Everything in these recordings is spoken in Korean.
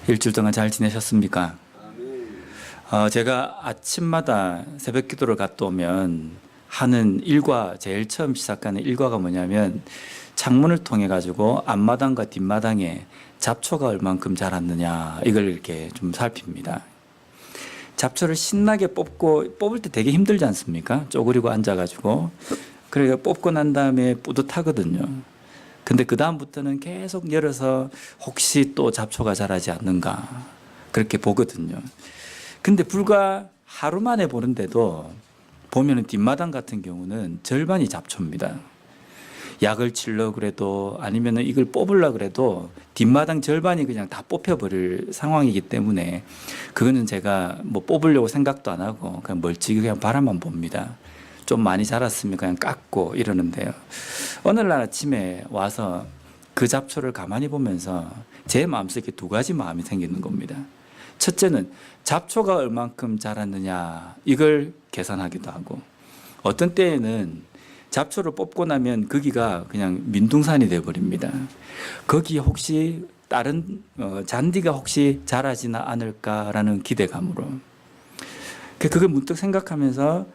일주일 동안 잘 지내셨습니까? 제가 아침마다 새벽 기도를 갔다 오면 하는 일과, 제일 처음 시작하는 일과가 뭐냐면 창문을 통해 가지고 앞마당과 뒷마당에 잡초가 얼만큼 자랐느냐 이걸 이렇게 좀 살핍니다. 잡초를 신나게 뽑을 때 되게 힘들지 않습니까? 쪼그리고 앉아가지고. 그러니까 뽑고 난 다음에 뿌듯하거든요. 근데 그 다음부터는 계속 열어서 혹시 또 잡초가 자라지 않는가 그렇게 보거든요. 근데 불과 하루 만에 보는데도 보면은 뒷마당 같은 경우는 절반이 잡초입니다. 약을 치려고 그래도 아니면은 이걸 뽑으려고 그래도 뒷마당 절반이 그냥 다 뽑혀버릴 상황이기 때문에 그거는 제가 뭐 뽑으려고 생각도 안 하고 그냥 멀찍이 그냥 바라만 봅니다. 좀 많이 자랐으면 그냥 깎고 이러는데요. 어느 날 아침에 와서 그 잡초를 가만히 보면서 제 마음속에 두 가지 마음이 생기는 겁니다. 첫째는 잡초가 얼만큼 자랐느냐 이걸 계산하기도 하고, 어떤 때에는 잡초를 뽑고 나면 거기가 그냥 민둥산이 되어버립니다. 거기 혹시 다른 잔디가 혹시 자라지나 않을까라는 기대감으로 그걸 문득 생각하면서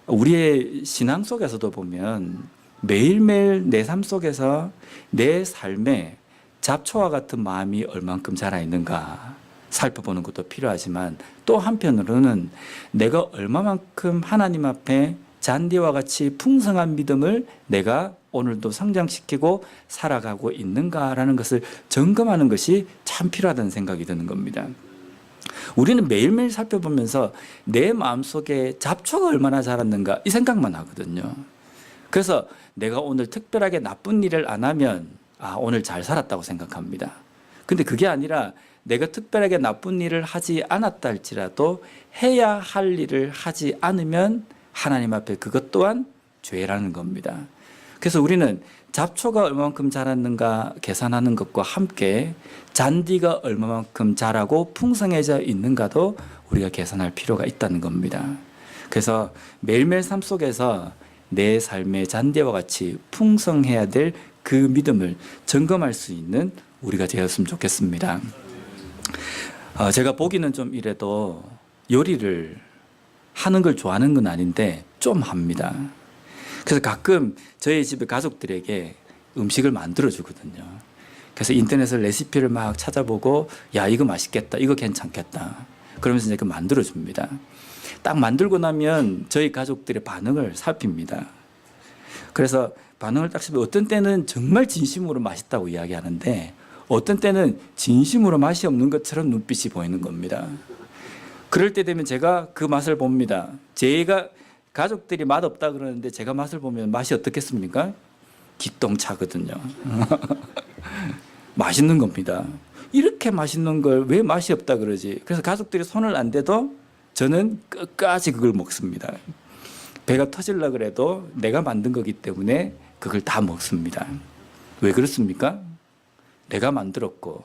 우리의 신앙 속에서도 보면 매일매일 내 삶 속에서 내 삶에 잡초와 같은 마음이 얼만큼 자라 있는가 살펴보는 것도 필요하지만, 또 한편으로는 내가 얼마만큼 하나님 앞에 잔디와 같이 풍성한 믿음을 내가 오늘도 성장시키고 살아가고 있는가라는 것을 점검하는 것이 참 필요하다는 생각이 드는 겁니다. 우리는 매일매일 살펴보면서 내 마음속에 잡초가 얼마나 자랐는가 이 생각만 하거든요. 그래서 내가 오늘 특별하게 나쁜 일을 안 하면 오늘 잘 살았다고 생각합니다. 근데 그게 아니라 내가 특별하게 나쁜 일을 하지 않았다 할지라도 해야 할 일을 하지 않으면 하나님 앞에 그것 또한 죄라는 겁니다. 그래서 우리는 잡초가 얼마만큼 자랐는가 계산하는 것과 함께 잔디가 얼마만큼 자라고 풍성해져 있는가도 우리가 계산할 필요가 있다는 겁니다. 그래서 매일매일 삶 속에서 내 삶의 잔디와 같이 풍성해야 될 그 믿음을 점검할 수 있는 우리가 되었으면 좋겠습니다. 제가 보기는 좀 이래도 요리를 하는 걸 좋아하는 건 아닌데 좀 합니다. 그래서 가끔 저희 집의 가족들에게 음식을 만들어 주거든요. 그래서 인터넷에 레시피를 막 찾아보고 야 이거 맛있겠다, 이거 괜찮겠다 그러면서 이제 만들어 줍니다. 딱 만들고 나면 저희 가족들의 반응을 살핍니다. 그래서 반응을 딱 보면 어떤 때는 정말 진심으로 맛있다고 이야기하는데 어떤 때는 진심으로 맛이 없는 것처럼 눈빛이 보이는 겁니다. 그럴 때 되면 제가 그 맛을 봅니다. 제가 가족들이 맛없다 그러는데 제가 맛을 보면 맛이 어떻겠습니까? 기똥차거든요. 맛있는 겁니다. 이렇게 맛있는 걸 왜 맛이 없다 그러지? 그래서 가족들이 손을 안 대도 저는 끝까지 그걸 먹습니다. 배가 터질라 그래도 내가 만든 거기 때문에 그걸 다 먹습니다. 왜 그렇습니까? 내가 만들었고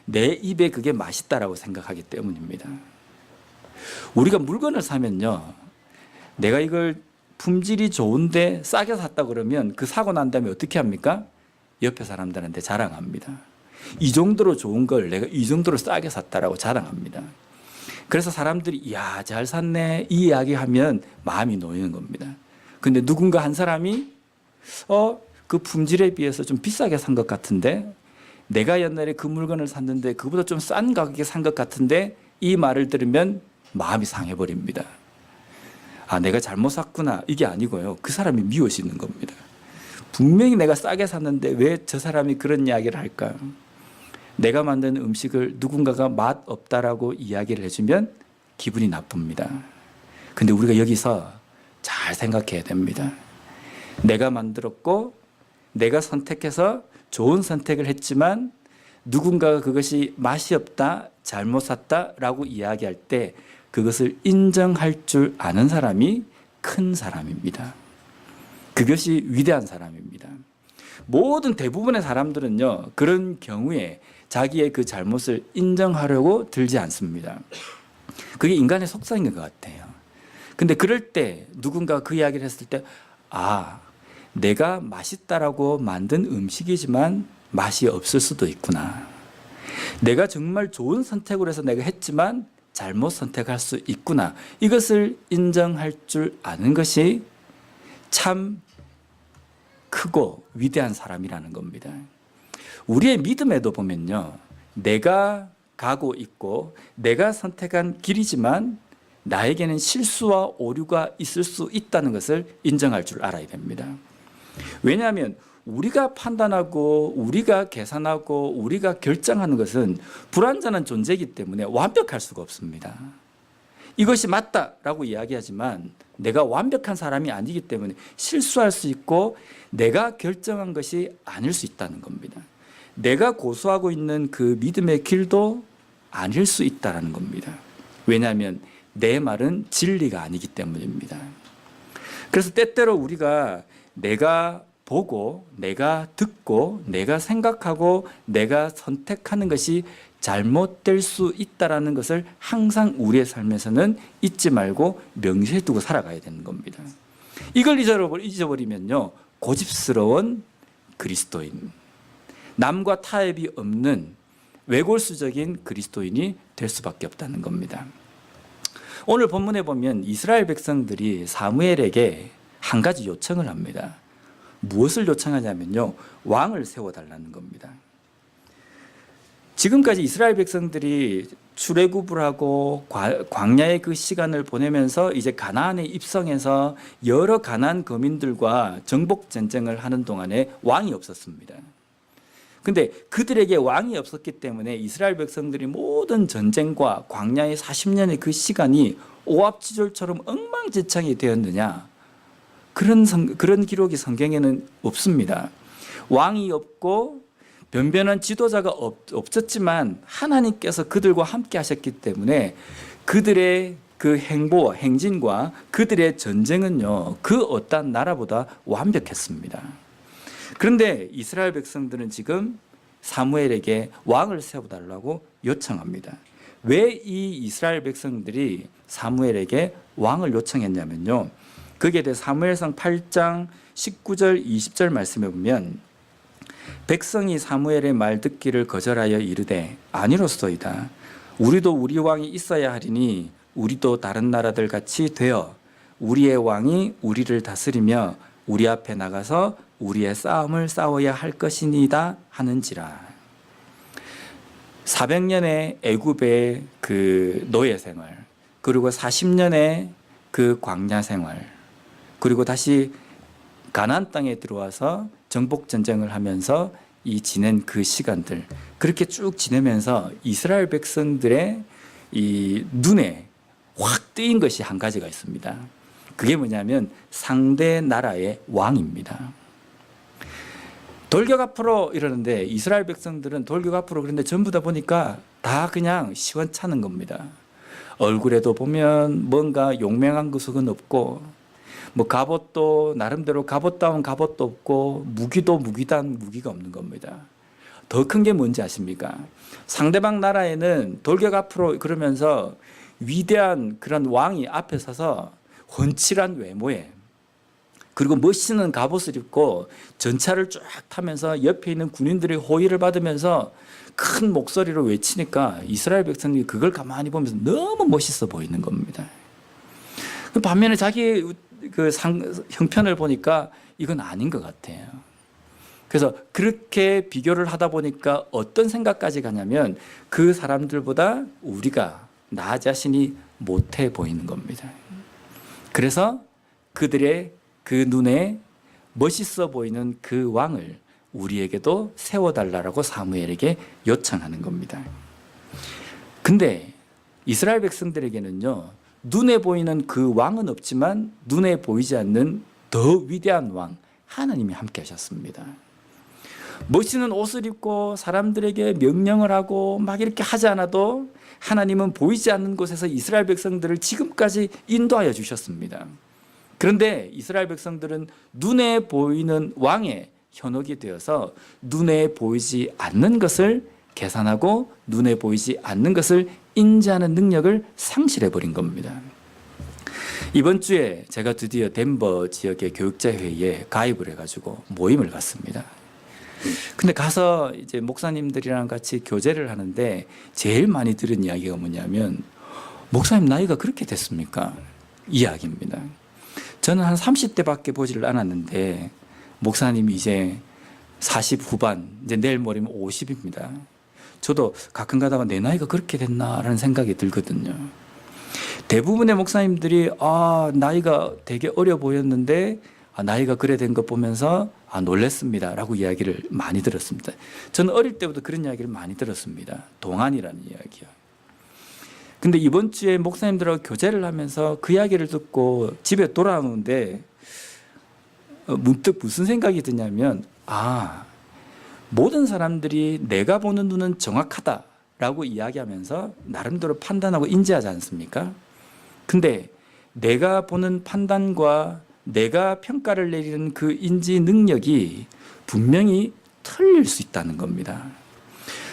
내 입에 그게 맛있다라고 생각하기 때문입니다. 우리가 물건을 사면요, 내가 이걸 품질이 좋은데 싸게 샀다 그러면 그 사고 난 다음에 어떻게 합니까? 옆에 사람들한테 자랑합니다. 이 정도로 좋은 걸 내가 이 정도로 싸게 샀다라고 자랑합니다. 그래서 사람들이 야, 잘 샀네 이 이야기하면 마음이 놓이는 겁니다. 근데 누군가 한 사람이 그 품질에 비해서 좀 비싸게 산 것 같은데, 내가 옛날에 그 물건을 샀는데 그보다 좀 싼 가격에 산 것 같은데, 이 말을 들으면 마음이 상해버립니다. 내가 잘못 샀구나 이게 아니고요, 그 사람이 미워지는 겁니다. 분명히 내가 싸게 샀는데 왜 저 사람이 그런 이야기를 할까? 내가 만든 음식을 누군가가 맛 없다라고 이야기를 해주면 기분이 나쁩니다. 근데 우리가 여기서 잘 생각해야 됩니다. 내가 만들었고 내가 선택해서 좋은 선택을 했지만 누군가가 그것이 맛이 없다, 잘못 샀다라고 이야기할 때 그것을 인정할 줄 아는 사람이 큰 사람입니다. 그것이 위대한 사람입니다. 모든 대부분의 사람들은요, 그런 경우에 자기의 그 잘못을 인정하려고 들지 않습니다. 그게 인간의 속성인 것 같아요. 근데 그럴 때 누군가 그 이야기를 했을 때 내가 맛있다라고 만든 음식이지만 맛이 없을 수도 있구나. 내가 정말 좋은 선택을 해서 내가 했지만 잘못 선택할 수 있구나. 이것을 인정할 줄 아는 것이 참 크고 위대한 사람이라는 겁니다. 우리의 믿음에도 보면요, 내가 가고 있고 내가 선택한 길이지만 나에게는 실수와 오류가 있을 수 있다는 것을 인정할 줄 알아야 됩니다. 왜냐하면 우리가 판단하고 우리가 계산하고 우리가 결정하는 것은 불완전한 존재이기 때문에 완벽할 수가 없습니다. 이것이 맞다라고 이야기하지만 내가 완벽한 사람이 아니기 때문에 실수할 수 있고 내가 결정한 것이 아닐 수 있다는 겁니다. 내가 고수하고 있는 그 믿음의 길도 아닐 수 있다는 겁니다. 왜냐하면 내 말은 진리가 아니기 때문입니다. 그래서 때때로 우리가 내가 보고 내가 듣고 내가 생각하고 내가 선택하는 것이 잘못될 수 있다는 것을 항상 우리의 삶에서는 잊지 말고 명시해 두고 살아가야 되는 겁니다. 이걸 잊어버리면요, 고집스러운 그리스도인, 남과 타협이 없는 외골수적인 그리스도인이 될 수밖에 없다는 겁니다. 오늘 본문에 보면 이스라엘 백성들이 사무엘에게 한 가지 요청을 합니다. 무엇을 요청하냐면요, 왕을 세워달라는 겁니다. 지금까지 이스라엘 백성들이 출애굽을 하고 광야의 그 시간을 보내면서 이제 가나안에 입성해서 여러 가나안 거민들과 정복 전쟁을 하는 동안에 왕이 없었습니다. 근데 그들에게 왕이 없었기 때문에 이스라엘 백성들이 모든 전쟁과 광야의 40년의 그 시간이 오합지졸처럼 엉망진창이 되었느냐? 그런 기록이 성경에는 없습니다. 왕이 없고 변변한 지도자가 없었지만 하나님께서 그들과 함께 하셨기 때문에 그들의 그 행보와 행진과 그들의 전쟁은요, 그 어떤 나라보다 완벽했습니다. 그런데 이스라엘 백성들은 지금 사무엘에게 왕을 세워달라고 요청합니다. 왜 이 이스라엘 백성들이 사무엘에게 왕을 요청했냐면요, 거기에 대해 사무엘상 8장 19절 20절 말씀해 보면, 백성이 사무엘의 말 듣기를 거절하여 이르되 아니로소이다. 우리도 우리 왕이 있어야 하리니 우리도 다른 나라들 같이 되어 우리의 왕이 우리를 다스리며 우리 앞에 나가서 우리의 싸움을 싸워야 할 것이니다 하는지라. 400년의 애굽의 그 노예 생활, 그리고 40년의 그 광야 생활, 그리고 다시 가나안 땅에 들어와서 정복 전쟁을 하면서 이 지낸 그 시간들, 그렇게 쭉 지내면서 이스라엘 백성들의 이 눈에 확 뜨인 것이 한 가지가 있습니다. 그게 뭐냐면 상대 나라의 왕입니다. 돌격 앞으로 이러는데 이스라엘 백성들은 돌격 앞으로, 그런데 전부 다 보니까 다 그냥 시원찮은 겁니다. 얼굴에도 보면 뭔가 용맹한 구석은 없고, 뭐 갑옷도 나름대로 갑옷다운 갑옷도 없고, 무기도 무기다운 무기가 없는 겁니다. 더 큰 게 뭔지 아십니까? 상대방 나라에는 돌격 앞으로 그러면서 위대한 그런 왕이 앞에 서서 훤칠한 외모에, 그리고 멋있는 갑옷을 입고 전차를 쫙 타면서 옆에 있는 군인들의 호의를 받으면서 큰 목소리로 외치니까 이스라엘 백성들이 그걸 가만히 보면서 너무 멋있어 보이는 겁니다. 반면에 자기 그 형편을 보니까 이건 아닌 것 같아요. 그래서 그렇게 비교를 하다 보니까 어떤 생각까지 가냐면 그 사람들보다 우리가 나 자신이 못해 보이는 겁니다. 그래서 그들의 그 눈에 멋있어 보이는 그 왕을 우리에게도 세워달라고 사무엘에게 요청하는 겁니다. 근데 이스라엘 백성들에게는요, 눈에 보이는 그 왕은 없지만 눈에 보이지 않는 더 위대한 왕, 하나님이 함께 하셨습니다. 멋있는 옷을 입고 사람들에게 명령을 하고 막 이렇게 하지 않아도 하나님은 보이지 않는 곳에서 이스라엘 백성들을 지금까지 인도하여 주셨습니다. 그런데 이스라엘 백성들은 눈에 보이는 왕의 현혹이 되어서 눈에 보이지 않는 것을 계산하고 눈에 보이지 않는 것을 인지하는 능력을 상실해버린 겁니다. 이번 주에 제가 드디어 덴버 지역의 교육자 회의에 가입을 해가지고 모임을 갔습니다. 근데 가서 이제 목사님들이랑 같이 교제를 하는데 제일 많이 들은 이야기가 뭐냐면, 목사님 나이가 그렇게 됐습니까? 이야기입니다. 저는 한 30대밖에 보지를 않았는데 목사님이 이제 40 후반, 이제 내일 모레면 50입니다. 저도 가끔 가다가 내 나이가 그렇게 됐나라는 생각이 들거든요. 대부분의 목사님들이 나이가 되게 어려 보였는데 나이가 그래 된 것 보면서 놀랬습니다 라고 이야기를 많이 들었습니다. 저는 어릴 때부터 그런 이야기를 많이 들었습니다. 동안이라는 이야기요. 근데 이번 주에 목사님들하고 교제를 하면서 그 이야기를 듣고 집에 돌아오는데 문득 무슨 생각이 드냐면, 모든 사람들이 내가 보는 눈은 정확하다라고 이야기하면서 나름대로 판단하고 인지하지 않습니까? 근데 내가 보는 판단과 내가 평가를 내리는 그 인지 능력이 분명히 틀릴 수 있다는 겁니다.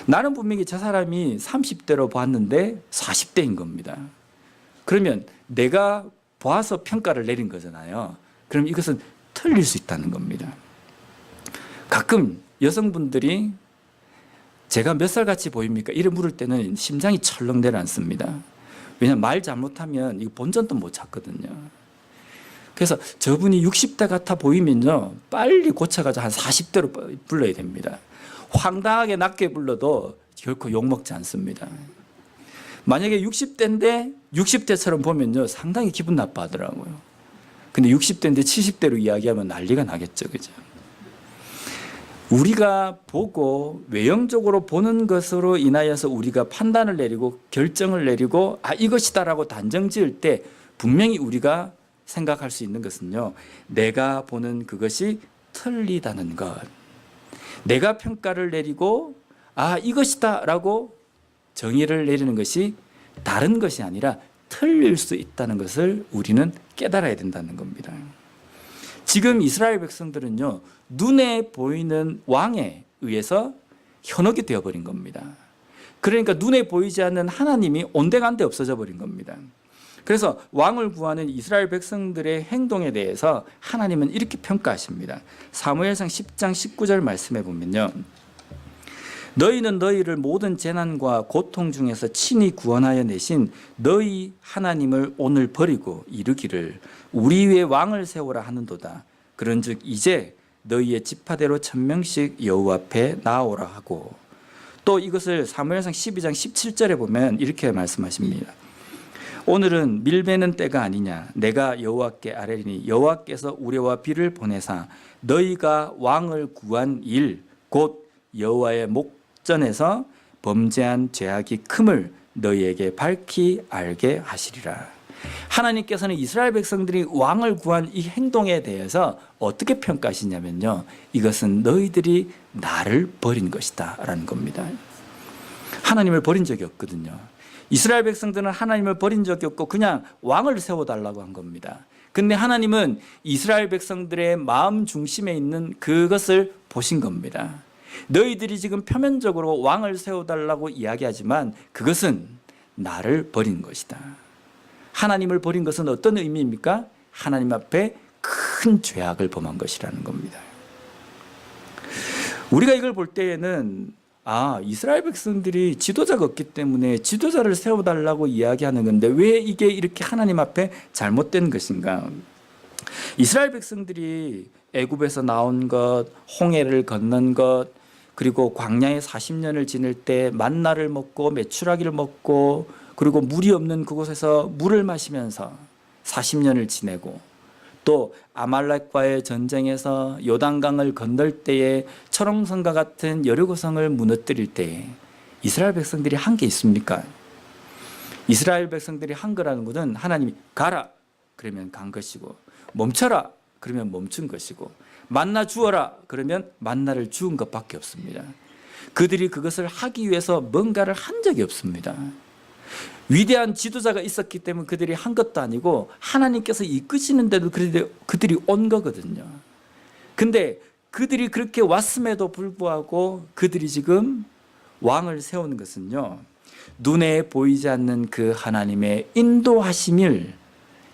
나는 분명히 저 사람이 30대로 봤는데 40대인 겁니다. 그러면 내가 봐서 평가를 내린 거잖아요. 그럼 이것은 틀릴 수 있다는 겁니다. 가끔 여성분들이 제가 몇 살 같이 보입니까? 이래 물을 때는 심장이 철렁 내려앉습니다. 왜냐하면 말 잘못하면 이거 본전도 못 찾거든요. 그래서 저분이 60대 같아 보이면요, 빨리 고쳐가지고 한 40대로 불러야 됩니다. 황당하게 낮게 불러도 결코 욕먹지 않습니다. 만약에 60대인데 60대처럼 보면요, 상당히 기분 나빠하더라고요. 근데 60대인데 70대로 이야기하면 난리가 나겠죠, 그죠? 우리가 보고 외형적으로 보는 것으로 인하여서 우리가 판단을 내리고 결정을 내리고 이것이다라고 단정 지을 때 분명히 우리가 생각할 수 있는 것은요, 내가 보는 그것이 틀리다는 것. 내가 평가를 내리고 이것이다라고 정의를 내리는 것이 다른 것이 아니라 틀릴 수 있다는 것을 우리는 깨달아야 된다는 겁니다. 지금 이스라엘 백성들은요, 눈에 보이는 왕에 의해서 현혹이 되어버린 겁니다. 그러니까 눈에 보이지 않는 하나님이 온데간데 없어져 버린 겁니다. 그래서 왕을 구하는 이스라엘 백성들의 행동에 대해서 하나님은 이렇게 평가하십니다. 사무엘상 10장 19절 말씀해 보면요, 너희는 너희를 모든 재난과 고통 중에서 친히 구원하여 내신 너희 하나님을 오늘 버리고 이르기를 우리 위에 왕을 세우라 하는도다. 그런즉 이제 너희의 지파대로 1000명씩 여호와 앞에 나오라 하고, 또 이것을 사무엘상 12장 17절에 보면 이렇게 말씀하십니다. 오늘은 밀베는 때가 아니냐. 내가 여호와께 아뢰리니 여호와께서 우레와 비를 보내사 너희가 왕을 구한 일 곧 여호와의 목전에서 범죄한 죄악이 큼을 너희에게 밝히 알게 하시리라. 하나님께서는 이스라엘 백성들이 왕을 구한 이 행동에 대해서 어떻게 평가하시냐면요, 이것은 너희들이 나를 버린 것이다 라는 겁니다. 하나님을 버린 적이 없거든요. 이스라엘 백성들은 하나님을 버린 적이 없고 그냥 왕을 세워달라고 한 겁니다. 근데 하나님은 이스라엘 백성들의 마음 중심에 있는 그것을 보신 겁니다. 너희들이 지금 표면적으로 왕을 세워달라고 이야기하지만 그것은 나를 버린 것이다. 하나님을 버린 것은 어떤 의미입니까? 하나님 앞에 큰 죄악을 범한 것이라는 겁니다. 우리가 이걸 볼 때에는 이스라엘 백성들이 지도자가 없기 때문에 지도자를 세워달라고 이야기하는 건데 왜 이게 이렇게 하나님 앞에 잘못된 것인가? 이스라엘 백성들이 애굽에서 나온 것, 홍해를 건넌 것, 그리고 광야에 40년을 지낼 때 만나를 먹고 메추라기를 먹고 그리고 물이 없는 그곳에서 물을 마시면서 40년을 지내고, 또 아말렉과의 전쟁에서 요단강을 건널 때에 철옹성과 같은 여리고성을 무너뜨릴 때에 이스라엘 백성들이 한 게 있습니까? 이스라엘 백성들이 한 거라는 것은 하나님이 가라 그러면 간 것이고, 멈춰라 그러면 멈춘 것이고, 만나 주어라 그러면 만나를 주은 것밖에 없습니다. 그들이 그것을 하기 위해서 뭔가를 한 적이 없습니다. 위대한 지도자가 있었기 때문에 그들이 한 것도 아니고 하나님께서 이끄시는데도 그들이 온 거거든요. 근데 그들이 그렇게 왔음에도 불구하고 그들이 지금 왕을 세우는 것은요, 눈에 보이지 않는 그 하나님의 인도하심을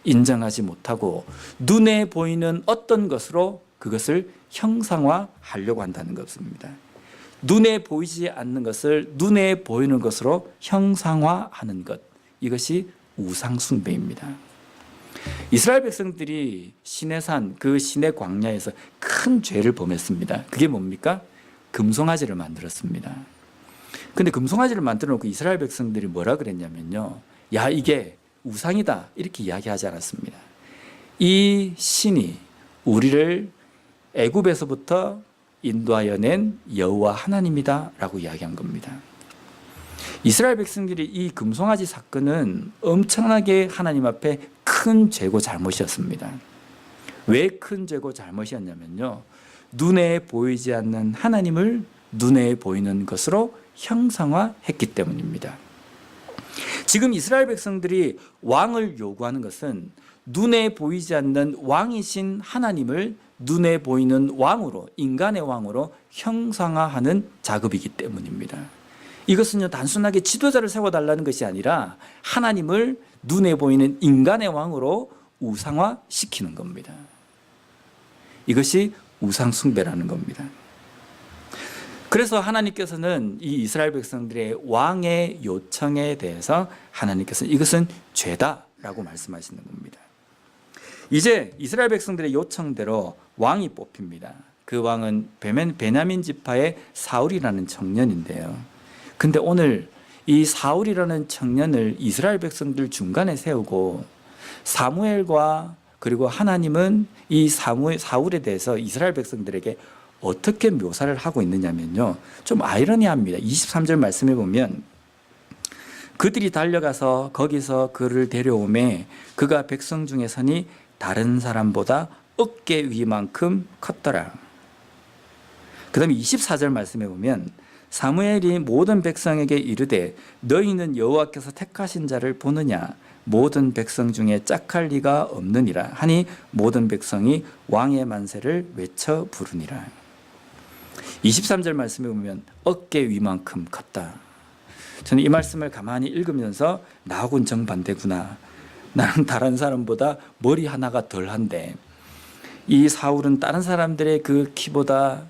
인정하지 못하고 눈에 보이는 어떤 것으로 그것을 형상화하려고 한다는 것입니다. 눈에 보이지 않는 것을 눈에 보이는 것으로 형상화하는 것, 이것이 우상 숭배입니다. 이스라엘 백성들이 시내산, 그 시내 광야에서 큰 죄를 범했습니다. 그게 뭡니까? 금송아지를 만들었습니다. 근데 금송아지를 만들어 놓고 이스라엘 백성들이 뭐라 그랬냐면요, 야, 이게 우상이다, 이렇게 이야기하지 않았습니다. 이 신이 우리를 애굽에서부터 인도하여 낸 여호와 하나님이다 라고 이야기한 겁니다. 이스라엘 백성들이 이 금송아지 사건은 엄청나게 하나님 앞에 큰 죄고 잘못이었습니다. 왜 큰 죄고 잘못이었냐면요, 눈에 보이지 않는 하나님을 눈에 보이는 것으로 형상화했기 때문입니다. 지금 이스라엘 백성들이 왕을 요구하는 것은 눈에 보이지 않는 왕이신 하나님을 눈에 보이는 왕으로, 인간의 왕으로 형상화하는 작업이기 때문입니다. 이것은요, 단순하게 지도자를 세워달라는 것이 아니라 하나님을 눈에 보이는 인간의 왕으로 우상화시키는 겁니다. 이것이 우상숭배라는 겁니다. 그래서 하나님께서는 이 이스라엘 백성들의 왕의 요청에 대해서 하나님께서 이것은 죄다라고 말씀하시는 겁니다. 이제 이스라엘 백성들의 요청대로 왕이 뽑힙니다. 그 왕은 베냐민 지파의 사울이라는 청년인데요. 근데 오늘 이 사울이라는 청년을 이스라엘 백성들 중간에 세우고 사무엘과 그리고 하나님은 이 사울에 대해서 이스라엘 백성들에게 어떻게 묘사를 하고 있느냐면요, 좀 아이러니합니다. 23절 말씀해 보면 그들이 달려가서 거기서 그를 데려오매 그가 백성 중에서니 다른 사람보다 어깨 위만큼 컸더라. 그 다음에 24절 말씀해 보면 사무엘이 모든 백성에게 이르되 너희는 여호와께서 택하신 자를 보느냐, 모든 백성 중에 짝할 리가 없느니라 하니 모든 백성이 왕의 만세를 외쳐 부르니라. 23절 말씀에 보면 어깨 위만큼 컸다. 저는 이 말씀을 가만히 읽으면서 나하고는 정반대구나. 나는 다른 사람보다 머리 하나가 덜한데 이 사울은 다른 사람들의 그 키보다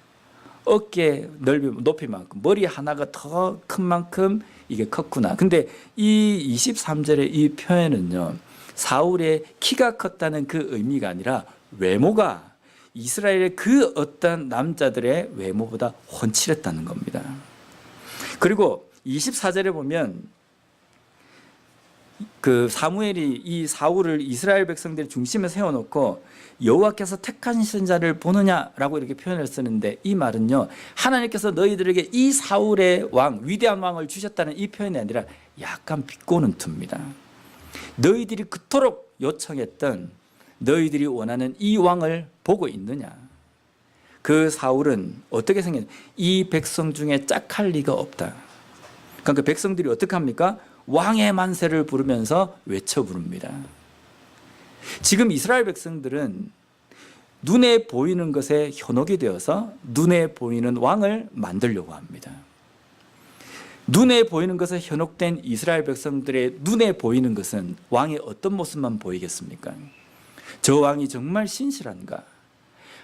어깨 높이만큼 머리 하나가 더 큰 만큼 이게 컸구나. 근데 이 23절의 이 표현은요, 사울의 키가 컸다는 그 의미가 아니라 외모가 이스라엘의 그 어떤 남자들의 외모보다 훤칠했다는 겁니다. 그리고 24절에 보면 그 사무엘이 이 사울을 이스라엘 백성들의 중심에 세워놓고 여호와께서 택하신 자를 보느냐라고 이렇게 표현을 쓰는데, 이 말은요, 하나님께서 너희들에게 이 사울의 왕, 위대한 왕을 주셨다는 이 표현이 아니라 약간 비꼬는 투입니다. 너희들이 그토록 요청했던, 너희들이 원하는 이 왕을 보고 있느냐. 그 사울은 어떻게 생겼냐, 이 백성 중에 짝할 리가 없다. 그러니까 백성들이 어떻게 합니까? 왕의 만세를 부르면서 외쳐 부릅니다. 지금 이스라엘 백성들은 눈에 보이는 것에 현혹이 되어서 눈에 보이는 왕을 만들려고 합니다. 눈에 보이는 것에 현혹된 이스라엘 백성들의 눈에 보이는 것은 왕의 어떤 모습만 보이겠습니까? 저 왕이 정말 신실한가?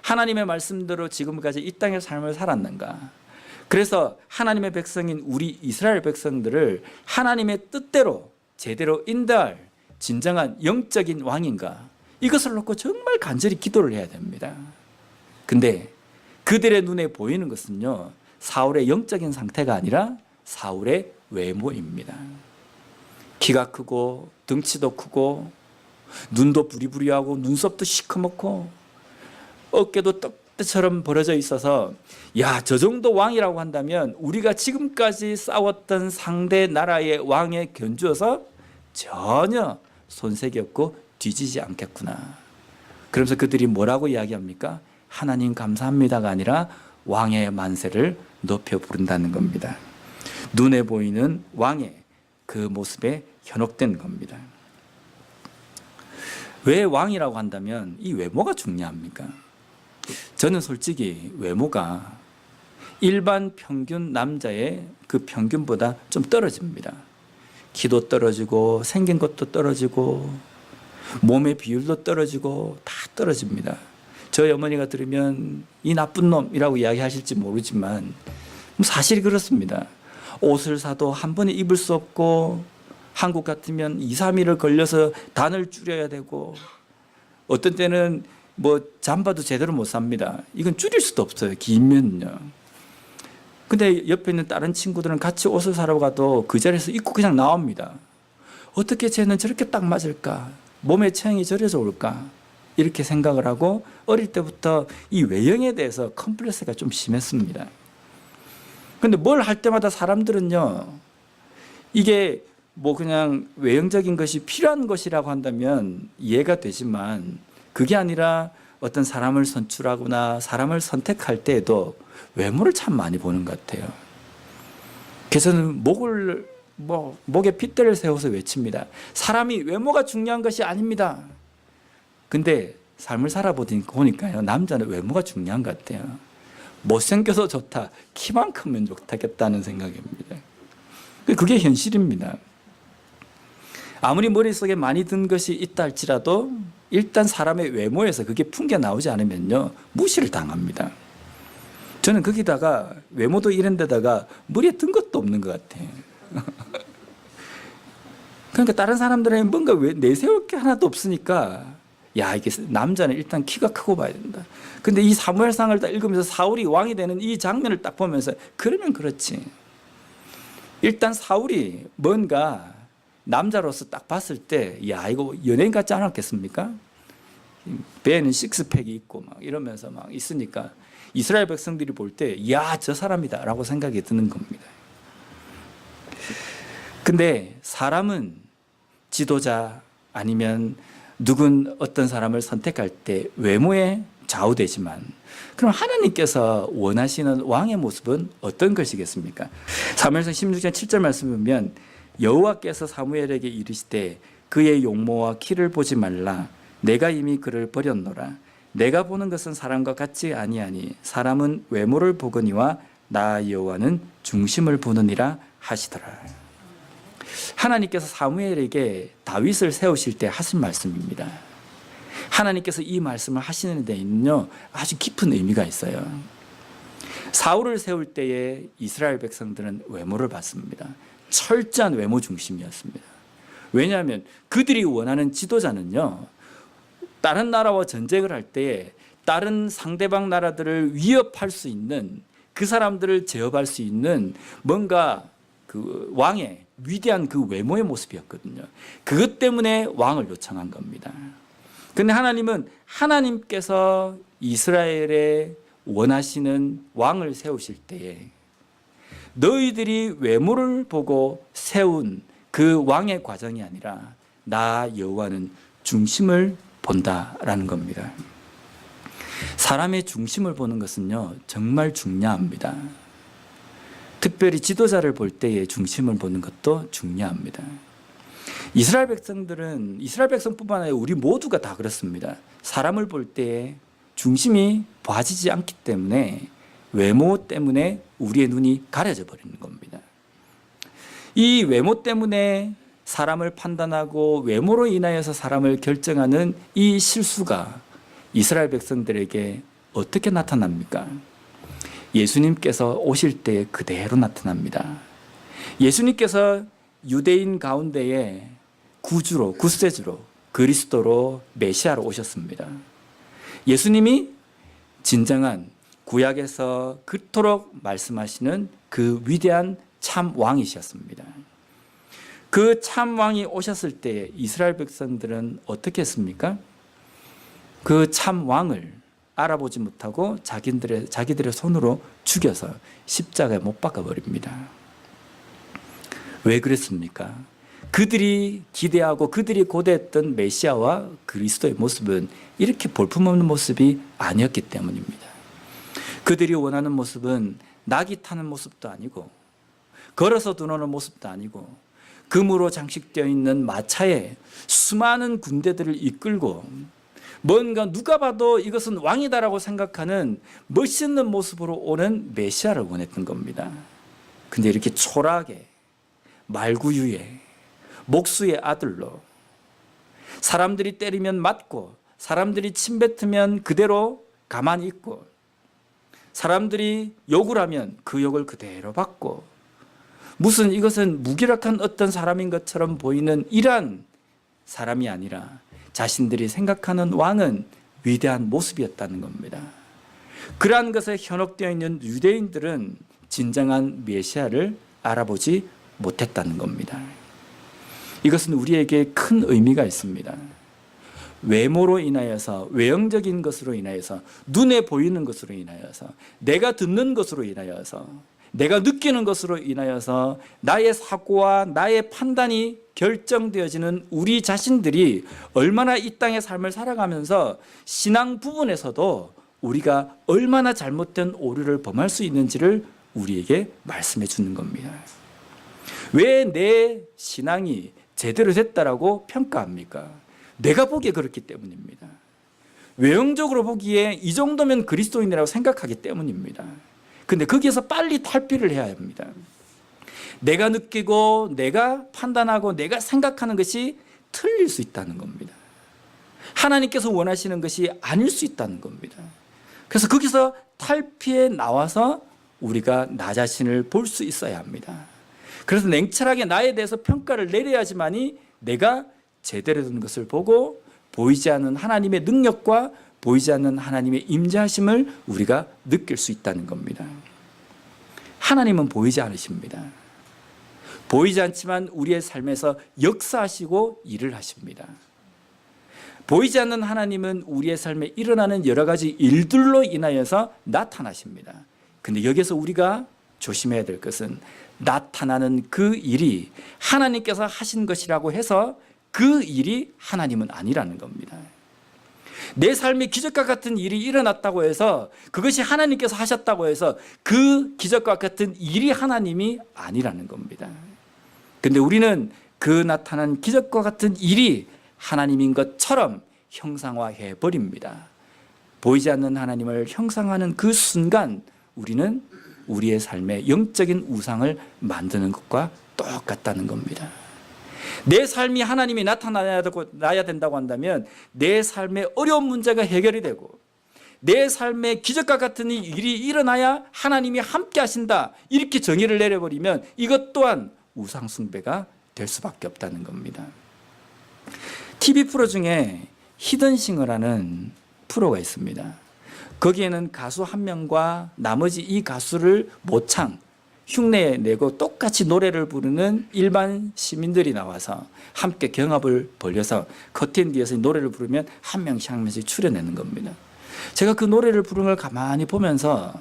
하나님의 말씀대로 지금까지 이 땅의 삶을 살았는가? 그래서 하나님의 백성인 우리 이스라엘 백성들을 하나님의 뜻대로 제대로 인도할 진정한 영적인 왕인가? 이것을 놓고 정말 간절히 기도를 해야 됩니다. 근데 그들의 눈에 보이는 것은요, 사울의 영적인 상태가 아니라 사울의 외모입니다. 키가 크고 덩치도 크고 눈도 부리부리하고 눈썹도 시커멓고 어깨도 떡대처럼 벌어져 있어서, 야, 저 정도 왕이라고 한다면 우리가 지금까지 싸웠던 상대 나라의 왕에 견주어서 전혀 손색이 없고 뒤지지 않겠구나. 그러면서 그들이 뭐라고 이야기합니까? 하나님 감사합니다가 아니라 왕의 만세를 높여 부른다는 겁니다. 눈에 보이는 왕의 그 모습에 현혹된 겁니다. 왜 왕이라고 한다면 이 외모가 중요합니까? 저는 솔직히 외모가 일반 평균 남자의 그 평균보다 좀 떨어집니다. 키도 떨어지고 생긴 것도 떨어지고 몸의 비율도 떨어지고 다 떨어집니다. 저희 어머니가 들으면 이 나쁜 놈이라고 이야기하실지 모르지만 사실이 그렇습니다. 옷을 사도 한 번에 입을 수 없고 한국 같으면 2, 3일을 걸려서 단을 줄여야 되고 어떤 때는 뭐 잠바도 제대로 못 삽니다. 이건 줄일 수도 없어요. 길면요. 근데 옆에 있는 다른 친구들은 같이 옷을 사러 가도 그 자리에서 입고 그냥 나옵니다. 어떻게 쟤는 저렇게 딱 맞을까? 몸의 체형이 저래 좋을까? 이렇게 생각을 하고 어릴 때부터 이 외형에 대해서 컴플렉스가 좀 심했습니다. 근데 뭘 할 때마다 사람들은요, 이게 뭐 그냥 외형적인 것이 필요한 것이라고 한다면 이해가 되지만 그게 아니라 어떤 사람을 선출하거나 사람을 선택할 때에도 외모를 참 많이 보는 것 같아요. 그래서 목에 핏대를 세워서 외칩니다. 사람이 외모가 중요한 것이 아닙니다. 근데 삶을 살아보니까요, 남자는 외모가 중요한 것 같아요. 못생겨서 좋다, 키만 크면 좋다겠다는 생각입니다. 그게 현실입니다. 아무리 머릿속에 많이 든 것이 있다 할지라도 일단 사람의 외모에서 그게 풍겨 나오지 않으면요, 무시를 당합니다. 저는 거기다가 외모도 이런 데다가 머리에 든 것도 없는 것 같아요. 그러니까 다른 사람들은 뭔가 내세울 게 하나도 없으니까 야, 이게 남자는 일단 키가 크고 봐야 된다. 근데 이 사무엘상을 딱 읽으면서 사울이 왕이 되는 이 장면을 딱 보면서 그러면 그렇지. 일단 사울이 뭔가 남자로서 딱 봤을 때 야, 이거 연예인 같지 않았겠습니까? 배에는 식스팩이 있고 막 이러면서 막 있으니까 이스라엘 백성들이 볼 때 야, 저 사람이다 라고 생각이 드는 겁니다. 근데 사람은 지도자 아니면 어떤 사람을 선택할 때 외모에 좌우되지만 그럼 하나님께서 원하시는 왕의 모습은 어떤 것이겠습니까? 사무엘상 16장 7절 말씀 보면 여호와께서 사무엘에게 이르시되 그의 용모와 키를 보지 말라. 내가 이미 그를 버렸노라. 내가 보는 것은 사람과 같지 아니하니 사람은 외모를 보거니와 나 여호와는 중심을 보느니라 하시더라. 하나님께서 사무엘에게 다윗을 세우실 때 하신 말씀입니다. 하나님께서 이 말씀을 하시는 데는요, 아주 깊은 의미가 있어요. 사울을 세울 때에 이스라엘 백성들은 외모를 봤습니다. 철저한 외모 중심이었습니다. 왜냐하면 그들이 원하는 지도자는요, 다른 나라와 전쟁을 할 때에 다른 상대방 나라들을 위협할 수 있는, 그 사람들을 제압할 수 있는 뭔가 그 왕의 위대한 그 외모의 모습이었거든요. 그것 때문에 왕을 요청한 겁니다. 그런데 하나님은 하나님께서 이스라엘에 원하시는 왕을 세우실 때에 너희들이 외모를 보고 세운 그 왕의 과정이 아니라 나 여호와는 중심을 본다라는 겁니다. 사람의 중심을 보는 것은요, 정말 중요합니다. 특별히 지도자를 볼 때의 중심을 보는 것도 중요합니다. 이스라엘 백성뿐만 아니라 우리 모두가 다 그렇습니다. 사람을 볼 때에 중심이 봐지지 않기 때문에 외모 때문에 우리의 눈이 가려져 버리는 겁니다. 이 외모 때문에 사람을 판단하고 외모로 인하여서 사람을 결정하는 이 실수가 이스라엘 백성들에게 어떻게 나타납니까? 예수님께서 오실 때 그대로 나타납니다. 예수님께서 유대인 가운데에 구주로, 구세주로, 그리스도로, 메시아로 오셨습니다. 예수님이 진정한 구약에서 그토록 말씀하시는 그 위대한 참 왕이셨습니다. 그 참 왕이 오셨을 때 이스라엘 백성들은 어떻게 했습니까? 그 참 왕을 알아보지 못하고 자기들의 손으로 죽여서 십자가에 못 박아버립니다. 왜 그랬습니까? 그들이 기대하고 그들이 고대했던 메시아와 그리스도의 모습은 이렇게 볼품없는 모습이 아니었기 때문입니다. 그들이 원하는 모습은 낙이 타는 모습도 아니고 걸어서 들어오는 모습도 아니고 금으로 장식되어 있는 마차에 수많은 군대들을 이끌고 뭔가 누가 봐도 이것은 왕이다라고 생각하는 멋있는 모습으로 오는 메시아를 원했던 겁니다. 근데 이렇게 초라하게 말구유에 목수의 아들로 사람들이 때리면 맞고 사람들이 침뱉으면 그대로 가만히 있고, 사람들이 욕을 하면 그 욕을 그대로 받고, 무슨 이것은 무기력한 어떤 사람인 것처럼 보이는 이러한 사람이 아니라 자신들이 생각하는 왕은 위대한 모습이었다는 겁니다. 그러한 것에 현혹되어 있는 유대인들은 진정한 메시아를 알아보지 못했다는 겁니다. 이것은 우리에게 큰 의미가 있습니다. 외모로 인하여서, 외형적인 것으로 인하여서, 눈에 보이는 것으로 인하여서, 내가 듣는 것으로 인하여서, 내가 느끼는 것으로 인하여서 나의 사고와 나의 판단이 결정되어지는 우리 자신들이 얼마나 이 땅의 삶을 살아가면서 신앙 부분에서도 우리가 얼마나 잘못된 오류를 범할 수 있는지를 우리에게 말씀해 주는 겁니다. 왜 내 신앙이 제대로 됐다라고 평가합니까? 내가 보기에 그렇기 때문입니다. 외형적으로 보기에 이 정도면 그리스도인이라고 생각하기 때문입니다. 근데 거기에서 빨리 탈피를 해야 합니다. 내가 느끼고 내가 판단하고 내가 생각하는 것이 틀릴 수 있다는 겁니다. 하나님께서 원하시는 것이 아닐 수 있다는 겁니다. 그래서 거기서 탈피해 나와서 우리가 나 자신을 볼 수 있어야 합니다. 그래서 냉철하게 나에 대해서 평가를 내려야지만이 내가 제대로 된 것을 보고 보이지 않는 하나님의 능력과 보이지 않는 하나님의 임재하심을 우리가 느낄 수 있다는 겁니다. 하나님은 보이지 않으십니다. 보이지 않지만 우리의 삶에서 역사하시고 일을 하십니다. 보이지 않는 하나님은 우리의 삶에 일어나는 여러 가지 일들로 인하여서 나타나십니다. 근데 여기서 우리가 조심해야 될 것은 나타나는 그 일이 하나님께서 하신 것이라고 해서 그 일이 하나님은 아니라는 겁니다. 내 삶에 기적과 같은 일이 일어났다고 해서 그것이 하나님께서 하셨다고 해서 그 기적과 같은 일이 하나님이 아니라는 겁니다. 근데 우리는 그 나타난 기적과 같은 일이 하나님인 것처럼 형상화해 버립니다. 보이지 않는 하나님을 형상화하는 그 순간 우리는 우리의 삶에 영적인 우상을 만드는 것과 똑같다는 겁니다. 내 삶이 하나님이 나타나야 된다고 한다면 내 삶의 어려운 문제가 해결이 되고 내 삶에 기적과 같은 일이 일어나야 하나님이 함께 하신다, 이렇게 정의를 내려버리면 이것 또한 우상 숭배가 될 수밖에 없다는 겁니다. TV 프로 중에 히든싱어라는 프로가 있습니다. 거기에는 가수 한 명과 나머지 이 가수를 모창, 흉내내고 똑같이 노래를 부르는 일반 시민들이 나와서 함께 경합을 벌여서 커튼 뒤에서 노래를 부르면 한 명씩 출연내는 겁니다. 제가 그 노래를 부르는 걸 가만히 보면서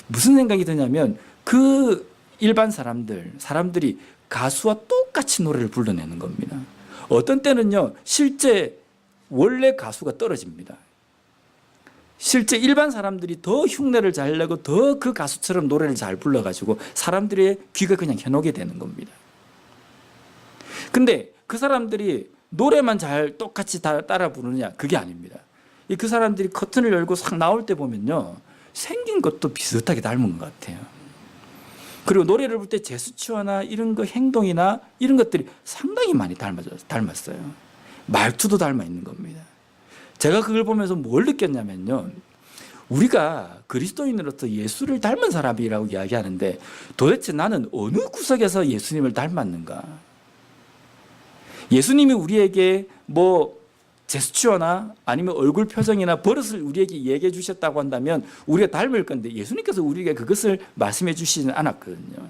무슨 생각이 드냐면 그 일반 사람들이 가수와 똑같이 노래를 불러내는 겁니다. 어떤 때는요, 실제 원래 가수가 떨어집니다. 실제 일반 사람들이 더 흉내를 잘 내고 더 그 가수처럼 노래를 잘 불러가지고 사람들의 귀가 그냥 현혹이 되는 겁니다. 근데 그 사람들이 노래만 잘 똑같이 따라 부르느냐? 그게 아닙니다. 그 사람들이 커튼을 열고 싹 나올 때 보면요, 생긴 것도 비슷하게 닮은 것 같아요. 그리고 노래를 부를 때 제스처나 이런 거 행동이나 이런 것들이 상당히 많이 닮았어요. 말투도 닮아 있는 겁니다. 제가 그걸 보면서 뭘 느꼈냐면요, 우리가 그리스도인으로서 예수를 닮은 사람이라고 이야기하는데 도대체 나는 어느 구석에서 예수님을 닮았는가? 예수님이 우리에게 뭐 제스처나 아니면 얼굴 표정이나 버릇을 우리에게 얘기해 주셨다고 한다면 우리가 닮을 건데 예수님께서 우리에게 그것을 말씀해 주시지는 않았거든요.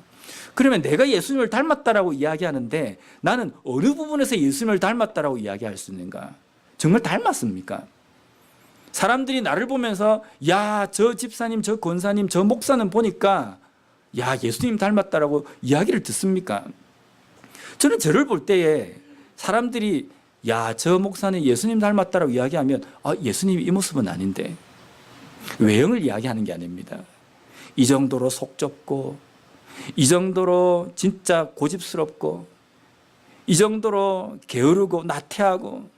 그러면 내가 예수님을 닮았다라고 이야기하는데 나는 어느 부분에서 예수님을 닮았다라고 이야기할 수 있는가? 정말 닮았습니까? 사람들이 나를 보면서 야, 저 집사님, 저 권사님, 저 목사는 보니까 야, 예수님 닮았다라고 이야기를 듣습니까? 저는 저를 볼 때에 사람들이 야, 저 목사님 예수님 닮았다라고 이야기하면 예수님이 이 모습은 아닌데, 외형을 이야기하는 게 아닙니다. 이 정도로 속 좁고, 이 정도로 진짜 고집스럽고, 이 정도로 게으르고 나태하고,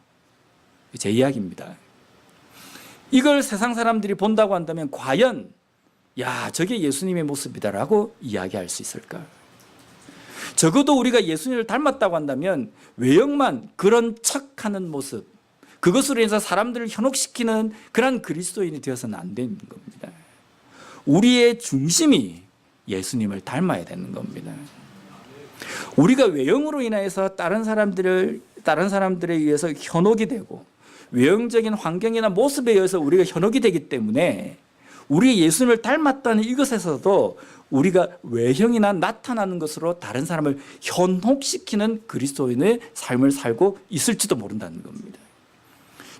제 이야기입니다. 이걸 세상 사람들이 본다고 한다면 과연 야, 저게 예수님의 모습이다라고 이야기할 수 있을까? 적어도 우리가 예수님을 닮았다고 한다면 외형만 그런 척하는 모습, 그것으로 인해서 사람들을 현혹시키는 그런 그리스도인이 되어서는 안 되는 겁니다. 우리의 중심이 예수님을 닮아야 되는 겁니다. 우리가 외형으로 인해서 다른 사람들에 의해서 현혹이 되고 외형적인 환경이나 모습에 의해서 우리가 현혹이 되기 때문에 우리 예수님을 닮았다는 이것에서도 우리가 외형이나 나타나는 것으로 다른 사람을 현혹시키는 그리스도인의 삶을 살고 있을지도 모른다는 겁니다.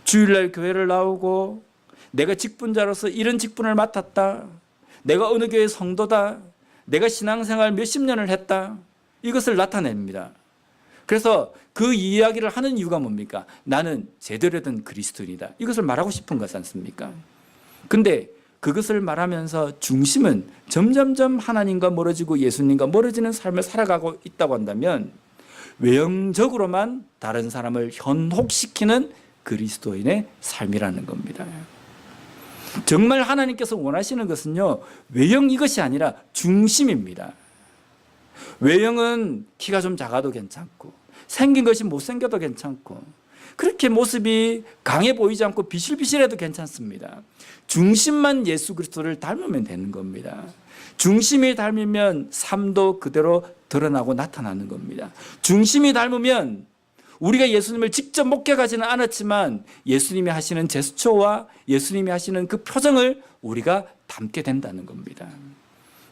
주일날 교회를 나오고 내가 직분자로서 이런 직분을 맡았다, 내가 어느 교회 성도다, 내가 신앙생활 몇십 년을 했다, 이것을 나타냅니다. 그래서 그 이야기를 하는 이유가 뭡니까? 나는 제대로 된 그리스도인이다, 이것을 말하고 싶은 것 않습니까? 근데 그것을 말하면서 중심은 점점점 하나님과 멀어지고 예수님과 멀어지는 삶을 살아가고 있다고 한다면 외형적으로만 다른 사람을 현혹시키는 그리스도인의 삶이라는 겁니다. 정말 하나님께서 원하시는 것은요, 외형 이것이 아니라 중심입니다. 외형은 키가 좀 작아도 괜찮고 생긴 것이 못생겨도 괜찮고 그렇게 모습이 강해 보이지 않고 비실비실해도 괜찮습니다. 중심만 예수 그리스도를 닮으면 되는 겁니다. 중심이 닮으면 삶도 그대로 드러나고 나타나는 겁니다. 중심이 닮으면 우리가 예수님을 직접 목격하지는 않았지만 예수님이 하시는 제스처와 예수님이 하시는 그 표정을 우리가 담게 된다는 겁니다.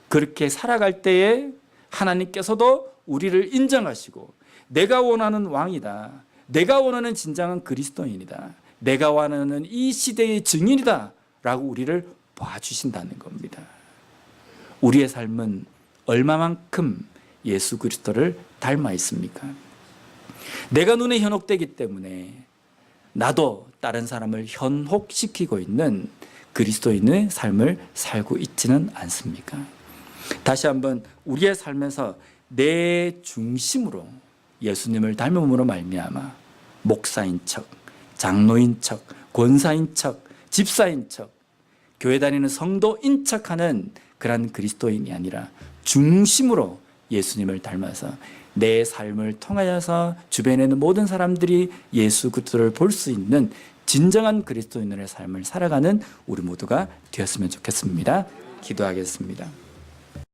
그렇게 살아갈 때에 하나님께서도 우리를 인정하시고 내가 원하는 왕이다, 내가 원하는 진정한 그리스도인이다, 내가 원하는 이 시대의 증인이다 라고 우리를 봐주신다는 겁니다. 우리의 삶은 얼마만큼 예수 그리스도를 닮아 있습니까? 내가 눈에 현혹되기 때문에 나도 다른 사람을 현혹시키고 있는 그리스도인의 삶을 살고 있지는 않습니까? 다시 한번 우리의 삶에서 내 중심으로 예수님을 닮음으로 말미암아 목사인 척, 장로인 척, 권사인 척, 집사인 척, 교회 다니는 성도인 척하는 그런 그리스도인이 아니라 중심으로 예수님을 닮아서 내 삶을 통하여서 주변에 있는 모든 사람들이 예수 그리스도를 볼 수 있는 진정한 그리스도인의 삶을 살아가는 우리 모두가 되었으면 좋겠습니다. 기도하겠습니다.